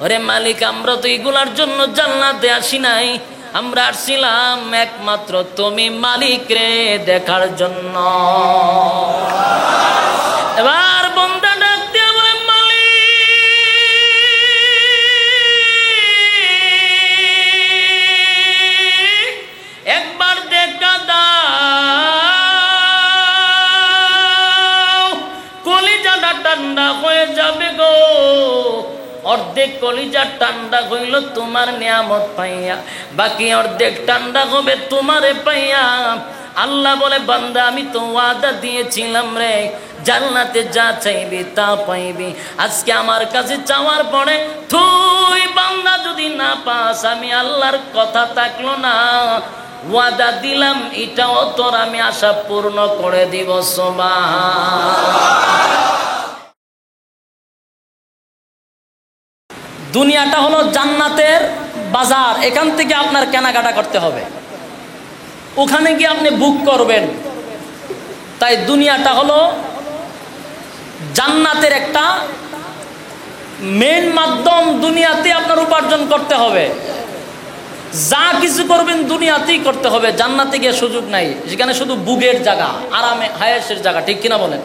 ওরে মালিক, আমরা তো এগুলার জন্য জান্নাতে আসি নাই, আমরা আসছিলাম একমাত্র তুমি মালিক রে দেখার জন্য। এবার বান্দা ডাক দিয়ে বলে, মালিক একবার দেখা দাও, কলিজাটা ঠান্ডা হয়ে যাবে গো। অর্ধেক কলিজা ঠান্ডা হইল তোমার নিয়ামত পাইয়া, বাকি অর্ধেক ঠান্ডা হবে তোমারে পাইয়া। আল্লাহ বলে, বান্দা আমি তো ওয়াদা দিয়েছিলাম রে, জান্নাতে যা চাইবি তা পাইবি। আজকে আমার কাছে চাওয়ার পরে তুই বান্দা যদি না পাস, আমি আল্লাহর কথা থাকলো না, ওয়াদা দিলাম এটাও তোর আমি আশা পূর্ণ করে দিব। সুবহানাল্লাহ। দুনিয়াটা হলো জান্নাতের বাজার, এখান থেকে আপনার কেনাকাটা করতে হবে, ওখানে গিয়ে আপনি বুক করবেন। তাই দুনিয়াটা হলো জান্নাতের একটা মেন মাধ্যম। দুনিয়াতে আপনার উপার্জন করতে হবে, যা কিছু করবেন দুনিয়াতেই করতে হবে, জান্নাতে গিয়ে সুযোগ নাই। সেখানে শুধু বুকের জায়গা, আরামে হায়াসের জায়গা, ঠিক কিনা বলেন?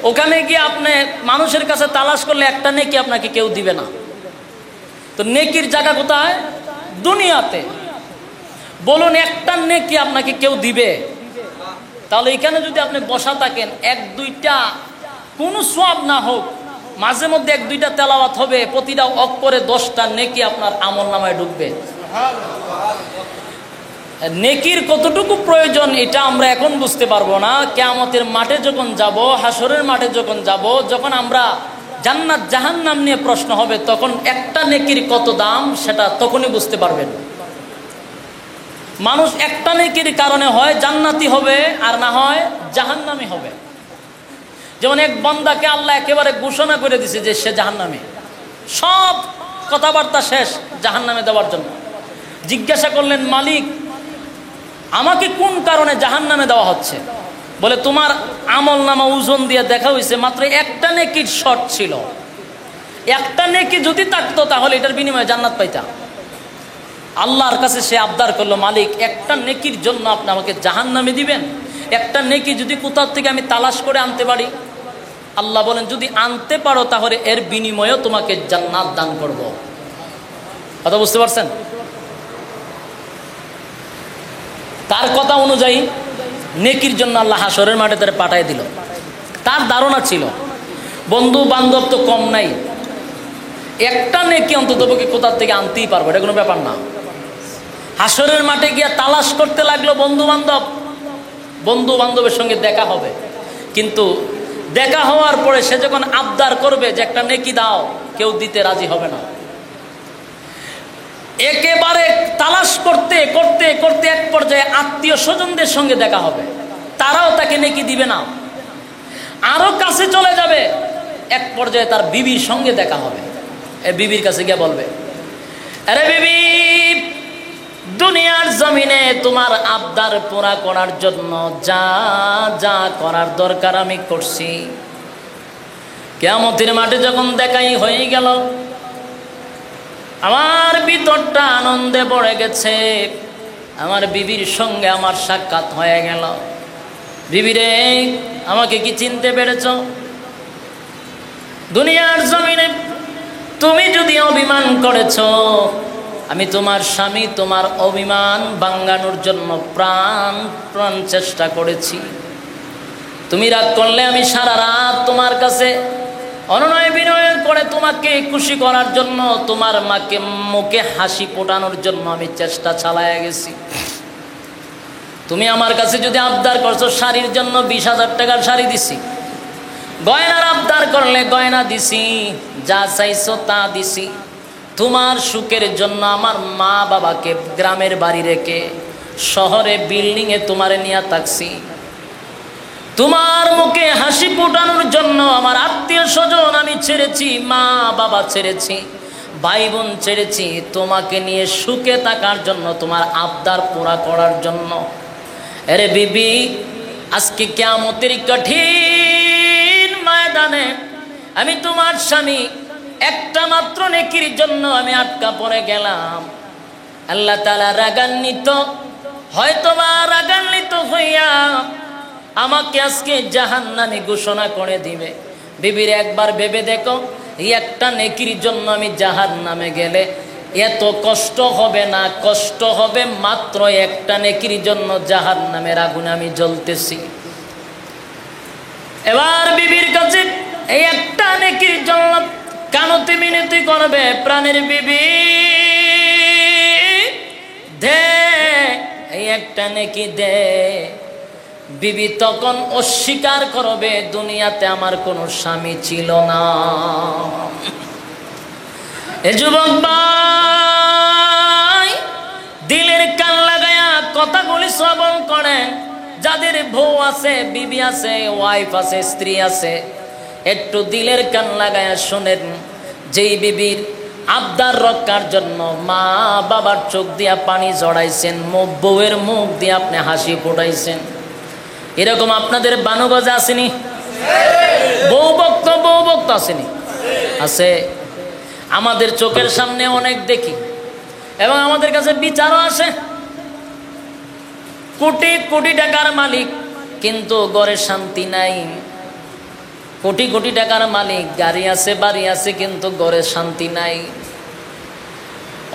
ওখানে গিয়ে আপনি মানুষের কাছে তালাশ করলে একটা নেকি আপনাকে কেউ দিবে না। তো নেকির জায়গা কোথায়? দুনিয়াতে। বলুন, একটা নেকি আপনাকে কেউ দিবে? তাহলে এখানে যদি আপনি বসা থাকেন, এক দুইটা কোনো সওয়াব না হোক, মাঝে মধ্যে এক দুইটা তেলাওয়াত হবে, প্রতিটা অক্ষরে 10টা নেকি আপনার আমলনামায় ঢুকবে। নেকির কতটুকু প্রয়োজন এটা আমরা এখন বুঝতে পারবো না। কিয়ামতের মাঠে যখন যাব, হাসরের মাঠে যখন যাব, যখন আমরা জান্নাত জাহান্নাম নিয়ে প্রশ্ন হবে, তখন একটা নেকির কত দাম সেটা তখনই বুঝতে পারবেন। মানুষ একটা নেকির কারণে হয় জান্নাতি হবে, আর না হয় জাহান্নামী হবে। যেমন এক বান্দাকে আল্লাহ একেবারে ঘোষণা করে দিছে যে সে জাহান্নামী, সব কথাবার্তা শেষ জাহান্নামে দেওয়ার জন্য। জিজ্ঞাসা করলেন, মালিক আমাকে কোন কারণে জাহান্নামে দেওয়া হচ্ছে? বলে, তোমার আমল নামা ওজন দিয়ে দেখা হয়েছে মাত্র একটা নেকির শর্ট ছিল, একটা নেকি যদি থাকতো তাহলে এটার বিনিময়ে জান্নাত পাইতা। আল্লাহর কাছে সে আবদার করলো, মালিক একটা নেকির জন্য আপনি আমাকে জাহান্নামে দিবেন? একটা নেকি যদি কোথাও থেকে আমি তালাশ করে আনতে পারি? আল্লাহ বলেন, যদি আনতে পারো তাহলে এর বিনিময়েও তোমাকে জান্নাত দান করব। কথা বুঝতে পারছেন? তার কথা অনুযায়ী নেকির জন্য আল্লাহ হাসরের মাঠে তারা পাঠায় দিল। তার ধারণা ছিল বন্ধু বান্ধব তো কম নাই, একটা নেকি অন্তত কোথা থেকে আনতেই পারবো, এটা কোনো ব্যাপার না। হাসরের মাঠে গিয়ে তালাশ করতে লাগলো বন্ধু বান্ধবের সঙ্গে দেখা হবে। কিন্তু দেখা হওয়ার পরে সে যখন আবদার করবে যে একটা নেকি দাও, কেউ দিতে রাজি হবে না। একেবারে তালাশ করতে করতে করতে এক পর্যায়ে আত্মীয় স্বজনদের সঙ্গে দেখা হবে, তারাও তাকে নেকি দিবে না। আরো কাছে চলে যাবে, এক পর্যায়ে তার বিবির সঙ্গে দেখা হবে। এই বিবির কাছে গিয়ে বলবে, আরে বিবি, দুনিয়ার জমিনে তোমার আবদার পুরা করার জন্য যা যা করার দরকার আমি করছি। কিয়ামতের মাঠে যখন দেখাই হয়ে গেল, আমার ভিতরটা আনন্দে ভরে গেছে। আমার বিবির সঙ্গে আমার সাক্ষাৎ হয়ে গেল। বিবিরে, আমাকে কি চিনতে পেরেছ? দুনিয়ার জমিনে তুমি যদি অভিমান করেছ, আমি তোমার স্বামী, তোমার অভিমান ভাঙানোর জন্য প্রাণ চেষ্টা করেছি। তুমি রাগ করলে আমি সারা রাত তোমার কাছে অনুনয় বিনয় করে তোমাকে খুশি করার জন্য, তোমার মাকে মুখে হাসি ফোটানোর জন্য আমি চেষ্টা চালায়া গেছি। তুমি আমার কাছে যদি আবদার করছো শাড়ির জন্য 20,000 টাকার শাড়ি দিছি, গয়নার আবদার করলে গয়না দিছি, যা চাইছো তা দিছি। তোমার সুখের জন্য আমার মা বাবাকে গ্রামের বাড়ি রেখে শহরে বিল্ডিংয়ে তোমারে নিয়ে থাকছি। তোমার মুখে হাসি ফোটানোর জন্য আমার আত্মীয় স্বজন আমি ছেড়েছি, মা বাবা ছেড়েছি, ভাই বোন ছেড়েছি, তোমাকে নিয়ে সুখে থাকার জন্য, তোমার আবদার পুরা করার জন্য। আরে বিবি, আজকে কিয়ামতের কঠিন ময়দানে আমি তোমার স্বামী, একটা মাত্র নেকির জন্য আমি আটকা পড়ে গেলাম। আল্লাহ তাআলা রাগান্বিত, হয়তোবা রাগান্বিত হইয়া আমাকে আজকে জাহান্নামে ঘোষণা করে দিবে। বিবির একবার ভেবে দেখো, এই একটা নেকির জন্য আমি জাহান্নামে গেলে এত কষ্ট হবে না, কষ্ট হবে মাত্র একটা নেকির জন্য জাহান্নামের আগুনে আমি জ্বলতেছি। এবার বিবির কাছে এই একটা নেকির জন্য কানতি মিনতি করবে, প্রাণের বিবি দে, এই একটা নেকি দে। বিবি তখন অস্বীকার করবে, দুনিয়াতে আমার কোনো স্বামী ছিল না। এ যুবক ভাই, দিলের কান লাগায়া কথাগুলি শ্রবণ করেন। যাদের বউ আছে, বিবি আছে, ওয়াইফ আছে, স্ত্রী আছে, একটু দিলের কান লাগায়া শোনেন। যেই বিবির আবদার রক্ষার জন্য মা বাবার চোখ দিয়া পানি জড়াইছেন, বউয়ের মুখ দিয়ে আপনি হাসি ফোটাইছেন, এরকম আপনাদের বানুগজে আসেনি? বউ ভক্ত আসেনি? আছে। আমাদের চোখের সামনে অনেক দেখি এবং আমাদের কাছে বিচারও আসে। কোটি কোটি টাকার মালিক, কিন্তু ঘরে শান্তি নাই। কোটি কোটি টাকার মালিক, গাড়ি আছে, বাড়ি আছে, কিন্তু ঘরে শান্তি নাই।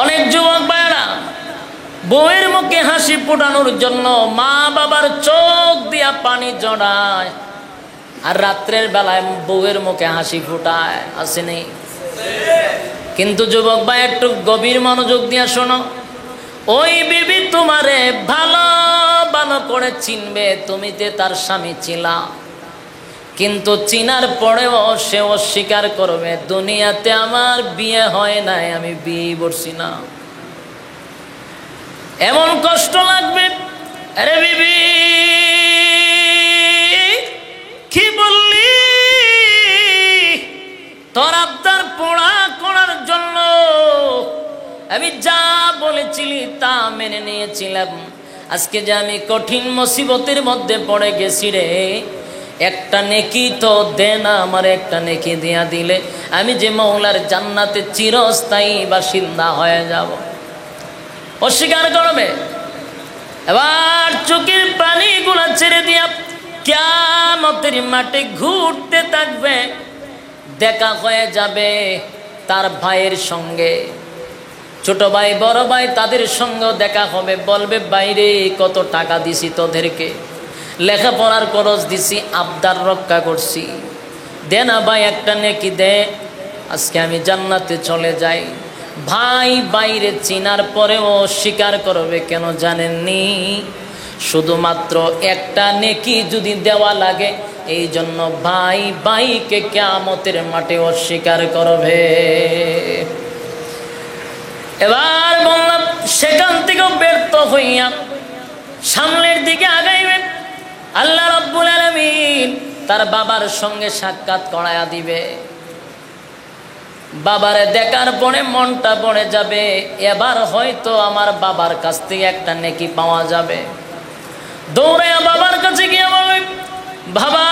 অনেক যুবক ভাইরা বউয়ের মুখে হাসি ফোটানোর জন্য মা বাবার চোখ দিয়া পানি জড়ায়, আর রাত্রের বেলায় বউয়ের মুখে হাসি ফোটায়, আসেনি? কিন্তু যুবক ভাই, একটু গভীর মনোযোগ দিয়া শোনো। ওই বিবি তোমারে ভালো ভালো করে চিনবে, তুমি যে তার স্বামী ছিলা, কিন্তু চিনার পরেও সে অস্বীকার করবে, দুনিয়াতে আমার বিয়ে হয় নাই, আমি বিয়ে করছি না। এমন কষ্ট লাগবে। আরে বিবি কি বললি? তোর আবদার পোড়া করার জন্য আমি যা বলেছিলি তা মেনে নিয়েছিলাম। আজকে যে আমি কঠিন মুসিবতের মধ্যে পড়ে গেছি রে, একটা নেকি তো দে না, আমার একটা নেকি দিয়া দিলে আমি যে মওলার জান্নাতে চিরস্থায়ী বাসিন্দা হয়ে যাব। অস্বীকার করবে। এবার চোখের পানিগুলা ছেড়ে দিয়া কিয়ামতের মাঠে ঘুরতে থাকবে। দেখা হয়ে যাবে তার ভাইয়ের সঙ্গে, ছোট ভাই বড় ভাই তাদের সঙ্গেও দেখা হবে। বলবে, বাইরে কত টাকা দিছি তোদেরকে, লেখাপড়ার খরচ দিছি, আবদার রক্ষা করছি, দে না ভাই একটা নেকি দে, আজকে আমি জান্নাতে চলে যাই। ভাই বাইরে চিনার পরেও স্বীকার করবে। কেন জানেননি? শুধুমাত্র একটা নেকি যদি দেওয়া লাগে, এই জন্য ভাই ভাইকে কিয়ামতের মাঠে অস্বীকার করবে। এবার বললাম, সেখান থেকেও ব্যর্থ হইয়া সামনের দিকে আগাইবে। আল্লাহ রাব্বুল আলামিন তার বাবার সঙ্গে সাক্ষাৎ করায়া দিবে। বাবারে দেখার পরে মনটা পড়ে যাবে, এবার হয়তো আমার বাবার কাছ থেকে একটা নেকি পাওয়া যাবে। দৌড়ে বাবার কাছে গিয়ে বলে, বাবা,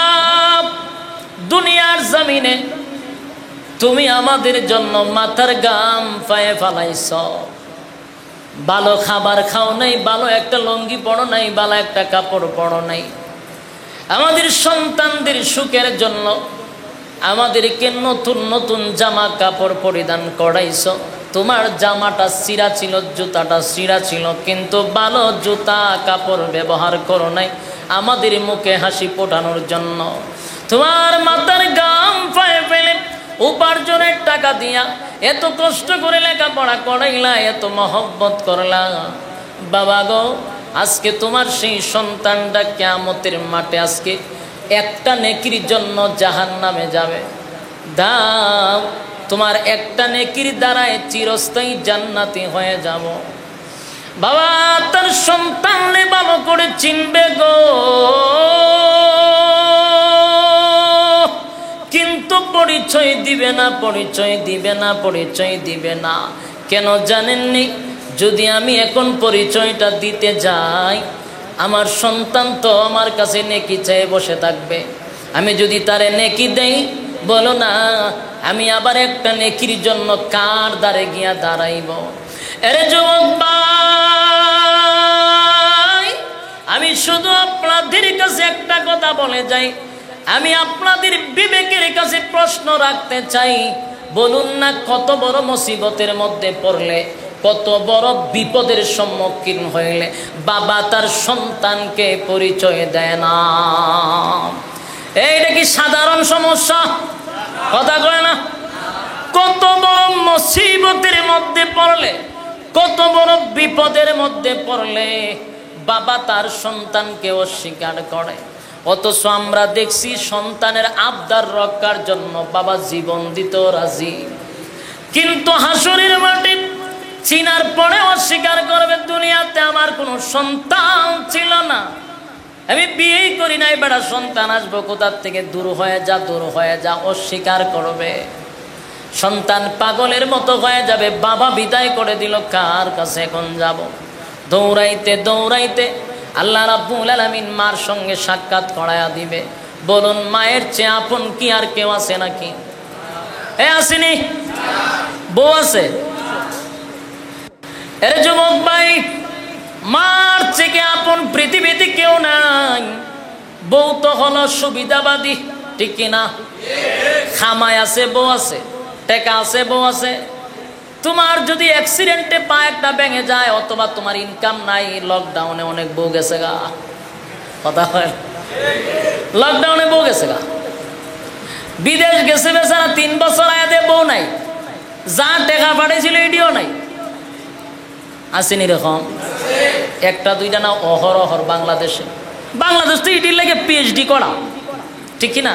দুনিয়ার জমিনে তুমি আমাদের জন্য মাথার ঘাম পায়ে ফেলাইছ, ভালো খাবার খাও নাই, ভালো একটা লুঙ্গি পরো নাই, ভালো একটা কাপড় পরো নাই। আমাদের সন্তানদের সুখের জন্য আমাদেরকে নতুন নতুন জামা কাপড় পরিধান করাইছ। তোমার জামাটা ছিঁড়া ছিল, জুতাটা ছিঁড়া ছিল, কিন্তু ভালো জুতা কাপড় ব্যবহার করো নাই আমাদের মুখে হাসি ফোটানোর জন্য। তোমার মাথার ঘাম পায়ে ফেলে উপার্জনের টাকা দিয়া এত কষ্ট করে লেখাপড়া করাইলা, এত মহব্বত করলা। বাবা গো, আজকে তোমার সেই সন্তানটা কিয়ামতের মাঠে আজকে একটা নেকির জন্য জাহান্নামে যাবে। দাও, তোমার একটা নেকির দ্বারায় চিরস্থায়ী জান্নাতি হয়ে যাব। বাবা তার সন্তানকে ভালো করে চিনবে গো, কিন্তু পরিচয় দিবে না, পরিচয় দিবে না, পরিচয় দিবে না। কেন জানেননি? যদি আমি এখন পরিচয়টা দিতে যাই, আমার সন্তান তো আমার কাছে নেকি চেয়ে বসে থাকবে। আমি যদি তারে নেকি দেই, বলো না আমি আবার একটা নেকির জন্য কার দ্বারে গিয়া দাঁড়াইব? এরে যুবক ভাই, আমি শুধু আপনাদের কাছে একটা কথা বলে যাই, আমি আপনাদের বিবেকের কাছে প্রশ্ন রাখতে চাই। বলুন না, কত বড় মুসিবতের মধ্যে পড়লে, কত বড় বিপদের সম্মুখীন হইলে বাবা তার সন্তানকে পরিচয় দেয় না? এইটা কি সাধারণ সমস্যা? কথা কয় না? কত বড় মুসিবতের মধ্যে পড়লে, কত বড় বিপদের মধ্যে পড়লে বাবা তার সন্তানকে অস্বীকার করে। অথচ আমরা দেখছি সন্তানের আবদার রক্ষার জন্য বাবা জীবন দিতে রাজি, কিন্তু হাসরের মাঠে চিনার পরে অস্বীকার করবে, দুনিয়াতে আমার কোনো সন্তান ছিল না, আমি বিয়েই করি নাই, বেটা সন্তান আসবো কোথার থেকে, দূর হয়ে যা, দূর হয়ে যা, অস্বীকার করবে। সন্তান পাগলের মতো হয়ে যাবে, বাবা বিদায় করে দিল, কার কাছে এখন যাব? দৌড়াইতে দৌড়াইতে আল্লাহ রাব্বুল আলামিন মার সঙ্গে সাক্ষাৎ করায়া দিবে। বলুন, মায়ের চেয়ে আপন কি আর কেউ আছে নাকি? আসেনি? বউ আছে? এর যুবক ভাই, মার থেকে আপন পৃথিবীতে কেউ নাই। বউ তো হলো সুবিধাবাদী, ঠিক কিনা? খামায় আছে বউ আছে, টাকা আছে বউ আছে। তোমার যদি অ্যাক্সিডেন্টে পা একটা ভেঙে যায়, অথবা তোমার ইনকাম নাই, লকডাউনে অনেক বউ গেছে গা। কথা হয়, লকডাউনে বউ গেছে গা, বিদেশ গেছে বেচারা, 3 বছর আয়াতে বউ নাই, যা টাকা পাঠিয়েছিল এটিও নাই। আসেনি এরকম? একটা দুইটা না, অহরহর বাংলাদেশে। বাংলাদেশ তো এটির লাগে পিএইচডি করা, ঠিক কিনা?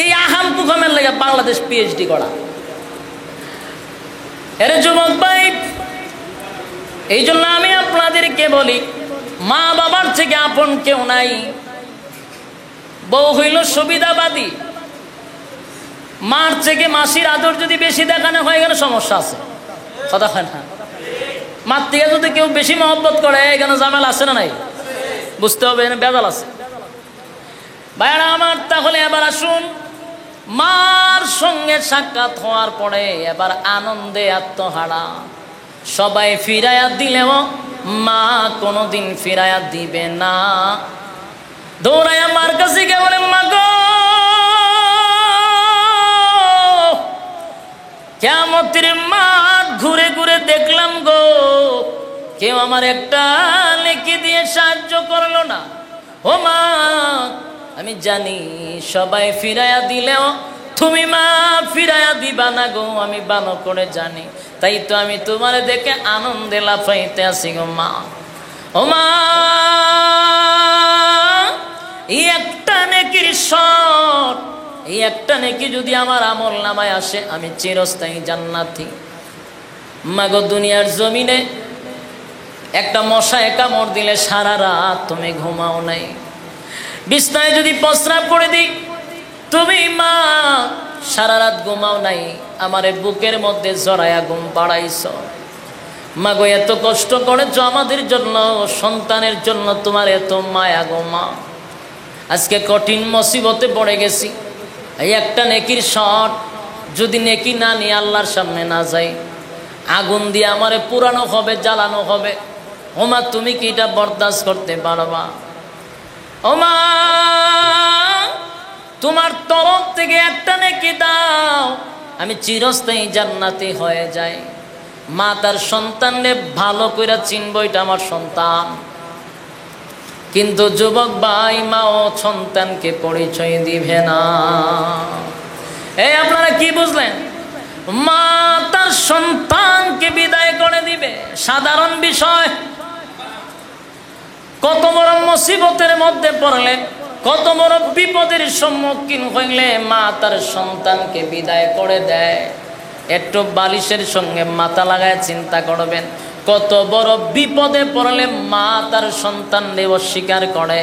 এই আহাম কুকামের লাগে বাংলাদেশ পিএইচডি করা। এরে যুবক ভাই, এই জন্য আমি আপনাদেরকে বলি, মা বাবার থেকে আপন কেউ নাই। বউ হইল সুবিধাবাদী, মার থেকে মাসির আদর যদি বেশি দেখানো হয়ে গেলে সমস্যা আছে। কথা হয় না? মার থেকে যদি কেউ বেশি মহব্বত করে, এখানে ঝামেলা আছে না নাই? বুঝতে হবে, এখানে বেজাল আছে। ভাইরা আমার, তাহলে এবার আসুন, মার সঙ্গে সাক্ষাৎ হওয়ার পরে এবার আনন্দে আত্মহারা। সবাই ফিরাইয়া দিলেও মা কোনোদিন ফিরাইয়া দিবে না। দৌড়াইয়া মার কাছে গিয়ে বলে, মা গো, কিয়ামতের মাঠ ঘুরে ঘুরে দেখলাম গো, কেউ আমার একটা নেকি দিয়ে সাহায্য করলো না। ও মা, আমি জানি সবাই ফিরাইয়া দিলেও তুমি মা ফিরাইয়া দিবা না গো, আমি ভালো করে জানি, তাই তো আমি তোমার দেখে আনন্দে লাফাইতে আসি গো মা। ও মা, এই একটা নেকির শট, এই একটা নেকি যদি আমার আমল নামায় আসে, আমি চিরস্থায়ী জান্নাতি। মা গো, দুনিয়ার জমিনে একটা মশায় কামড় দিলে সারা রাত তুমি ঘুমাও নাই। বিছনায় যদি প্রস্রাব করে দিই, তুমি মা সারা রাত ঘুমাও নাই, আমার বুকের মধ্যে জড়াইয়া ঘুম পাড়াইছ। মা গো, এত কষ্ট করেছ আমাদের জন্য, সন্তানের জন্য, তোমার এত মায়া গো মা। আজকে কঠিন মুসিবতে পড়ে গেছি, এই একটা নেকির শট যদি নেকি না নিয়ে আল্লাহর সামনে না যাই, আগুন দিয়ে আমারে পুরানো হবে, জ্বালানো হবে। ও মা, তুমি কি এটা বরদাস্ত করতে পারবা? ও মা, তোমার তরফ থেকে একটা নেকি দাও, আমি চিরস্থায়ী জান্নাতি হয়ে যাই। মা তার সন্তানকে ভালো করে চিনব, এটা আমার সন্তান। কিন্তু যুবক ভাই, মা ও সন্তানকে পরিচয় দিবে না। এই আপনারা কি বুঝলেন? মা তার সন্তানকে বিদায় করে দিবে, সাধারণ বিষয়। কত বড় মুসিবতের মধ্যে পড়লে, কত বড় বিপদের সম্মুখীন হইলে মা তার সন্তানকে বিদায় করে দেয়। একটু বালিশের সঙ্গে মাথা লাগায় চিন্তা করবেন, কত বড় বিপদে পড়লে মা তার সন্তানকে অস্বীকার করে,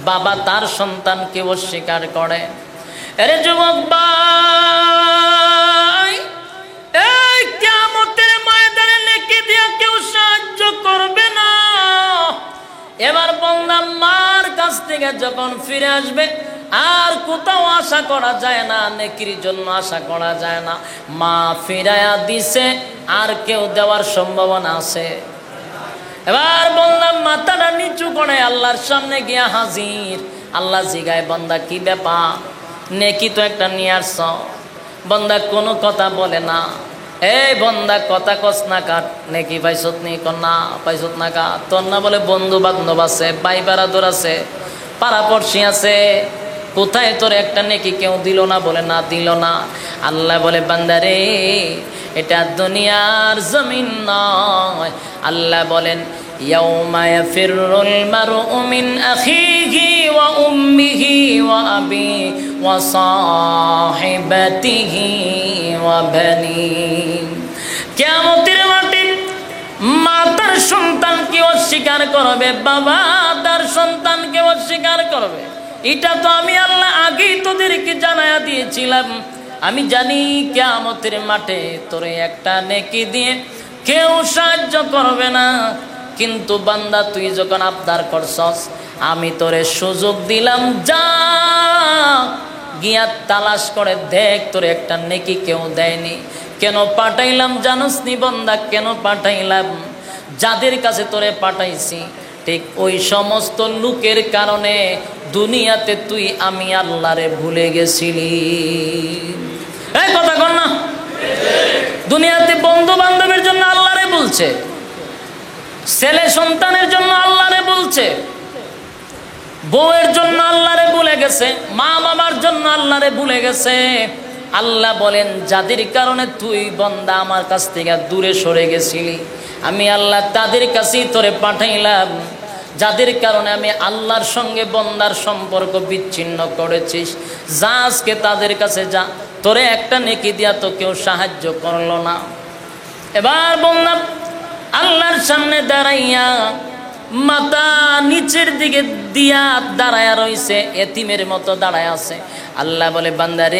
বাবা তার সন্তানকে অস্বীকার করে। আরে যুবক ভাই, এই কিয়ামতের ময়দানে নেকি দিয়া কেউ সাহায্য করবে না। এবার বান্দা মার কাছ থেকে যখন ফিরে আসবে, আর কোথাও আশা করা যায় না, নেকির জন্য আশা করা যায় না। মা ফিরায়া দিছে, আর কেউ দেওয়ার সম্ভাবনা আছে? এবার বললাম মাথাটা নিচু করে আল্লাহর সামনে গিয়া হাজির। আল্লাহ জিগায়, বান্দা কি ব্যাপার, নেকি তো একটা নিয়ে আসছ। বান্দা কোনো কথা বলে না। এই বান্দা কথা কস না কাট, নেকি পাইছত নি? না পাইছত না কা? তোর না বলে বন্ধু বান্ধব আছে, ভাই বারাদর আছে, পাড়াপড়শি আছে, কোথায় তোর একটা নেকি কেউ দিল না? বলে না, দিল না। আল্লাহ বলে, বান্দারে এটা দুনিয়ার জমিন নয়। আল্লাহ বলেন, ইয়াউমা ইয়াফিরুল মারউ মিন আখিহি ওয়া উম্মিহি ওয়া আবি ওয়া সাহিবাতিহি ওয়া বানি। কিয়ামতের মাঠে মা তার সন্তানকে অস্বীকার করবে, বাবা তার সন্তানকে অস্বীকার করবে। এটা তো আমি আল্লাহ আগেই তোদেরকে জানায়া দিয়েছিলাম। আমি জানি কিয়ামতের মাঠে তোরে একটা নেকি দিয়ে কেউ সাহায্য করবে না। কিন্তু বান্দা তুই যখন আবদার করছস, আমি তোরে সুযোগ দিলাম, যা গিয়া তালাশ করে দেখ তোরে একটা নেকি কেউ দেয়নি। কেন পাঠাইলাম জানোস নি বান্দা? কেন পাঠাইলাম? যাদের কাছে তোরে পাঠাইছি ঠিক ওই সমস্ত লোকের কারণে দুনিয়াতে তুই আমি আল্লাহরে ভুলে গেছিলি। এই কথা কর না? দুনিয়াতে বন্ধু বান্ধবের জন্য আল্লাহরে বলছে, ছেলে সন্তানের জন্য আল্লাহরে বলছে, বউয়ের জন্য আল্লাহরে ভুলে গেছে, মা বাবার জন্য আল্লাহরে ভুলে গেছে। আল্লাহ বলেন, যাদের কারণে তুই বান্দা আমার কাছ থেকে দূরে সরে গেছিলি, আমি আল্লাহ তাদের কাছেই তোরে পাঠাইলাম। যাদের কারণে আমি আল্লাহর সঙ্গে বান্দার সম্পর্ক বিচ্ছিন্ন করেছিস, যা আজকে তাদের কাছে যা, তোরে একটা নেকি দিয়া তো কেউ সাহায্য করলো না। এবার বললাম আল্লাহর সামনে দাঁড়াইয়া মাথা নিচের দিকে দিয়া দাঁড়ায়া রইছে, এতিমের মতো দাঁড়ায় আছে। আল্লাহ বলে, বান্দারে